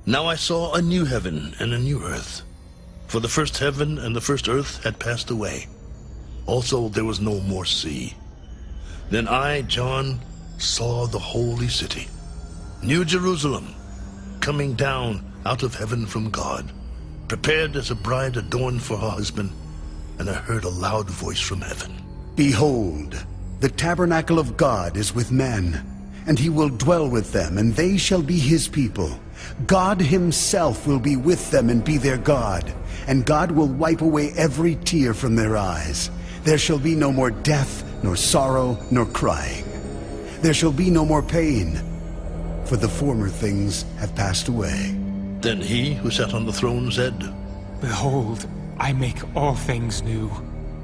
Now I saw a new heaven and a new earth. For the first heaven and the first earth had passed away. Also there was no more sea. Then I, John, saw the holy city, New Jerusalem, coming down out of heaven from God, prepared as a bride adorned for her husband. And I heard a loud voice from heaven. Behold, the tabernacle of God is with men, and he will dwell with them, and they shall be his people. God himself will be with them and be their God, and God will wipe away every tear from their eyes. There shall be no more death, nor sorrow, nor crying. There shall be no more pain, for the former things have passed away. Then he who sat on the throne said, Behold, I make all things new.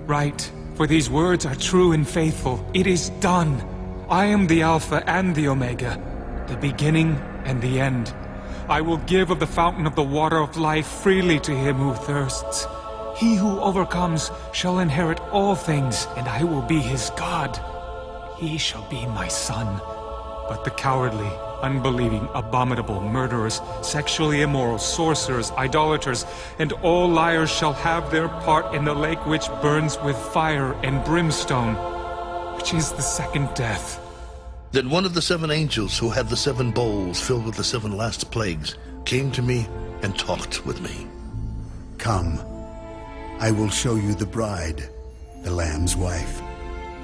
Write, for these words are true and faithful. It is done. I am the Alpha and the Omega, the beginning and the end. I will give of the fountain of the water of life freely to him who thirsts. He who overcomes shall inherit all things, and I will be his God. He shall be my son. But the cowardly, unbelieving, abominable, murderers, sexually immoral, sorcerers, idolaters, and all liars shall have their part in the lake which burns with fire and brimstone, which is the second death. Then one of the 7 angels who had the 7 bowls filled with the 7 last plagues came to me and talked with me. Come, I will show you the bride, the Lamb's wife.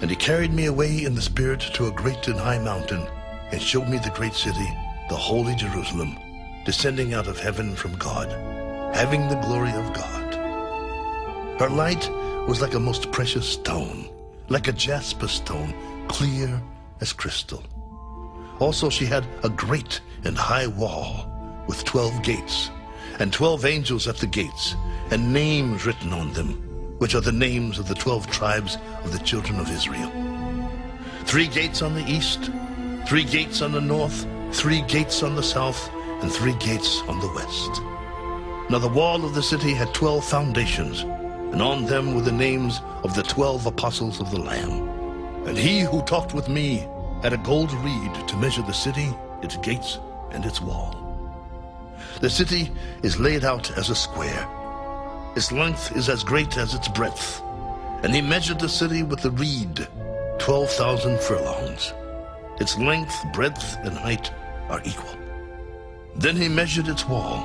And he carried me away in the Spirit to a great and high mountain, and showed me the great city, the holy Jerusalem, descending out of heaven from God, having the glory of God. Her light was like a most precious stone, like a jasper stone, clear as crystal. Also she had a great and high wall with 12 gates, and 12 angels at the gates, and names written on them, which are the names of the 12 tribes of the children of Israel. 3 gates on the east, 3 gates on the north, 3 gates on the south, and 3 gates on the west. Now the wall of the city had 12 foundations, and on them were the names of the 12 apostles of the Lamb. And he who talked with me had a gold reed to measure the city, its gates, and its wall. The city is laid out as a square. Its length is as great as its breadth. And he measured the city with the reed, 12,000 furlongs. Its length, breadth, and height are equal. Then he measured its wall,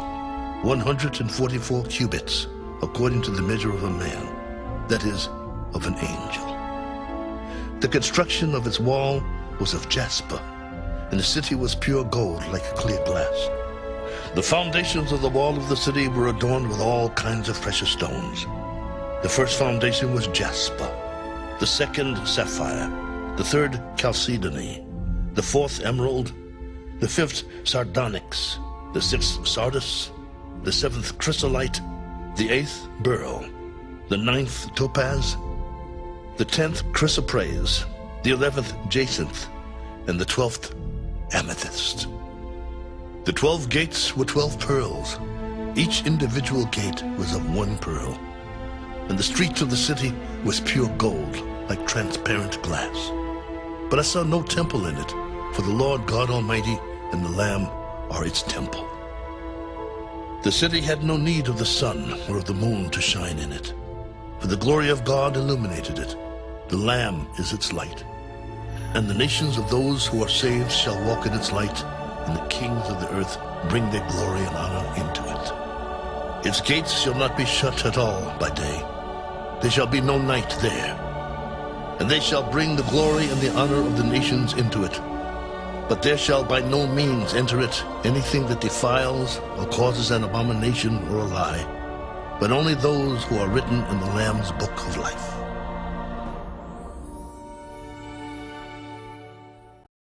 144 cubits, according to the measure of a man, that is, of an angel. The construction of its wall was of jasper, and the city was pure gold like clear glass. The foundations of the wall of the city were adorned with all kinds of precious stones. The first foundation was jasper, the second sapphire, the third chalcedony, the fourth emerald, the fifth sardonyx, the sixth sardis, the seventh chrysolite, the eighth beryl, the ninth topaz, the 10th chrysoprase, the 11th jacinth, and the 12th amethyst. The 12 gates were 12 pearls. Each individual gate was of 1 pearl. And the streets of the city was pure gold, like transparent glass. But I saw no temple in it, for the Lord God Almighty and the Lamb are its temple. The city had no need of the sun or of the moon to shine in it, for the glory of God illuminated it. The Lamb is its light. And the nations of those who are saved shall walk in its light, and the kings of the earth bring their glory and honor into it. Its gates shall not be shut at all by day. There shall be no night there. And they shall bring the glory and the honor of the nations into it. But there shall by no means enter it anything that defiles or causes an abomination or a lie, but only those who are written in the Lamb's book of life.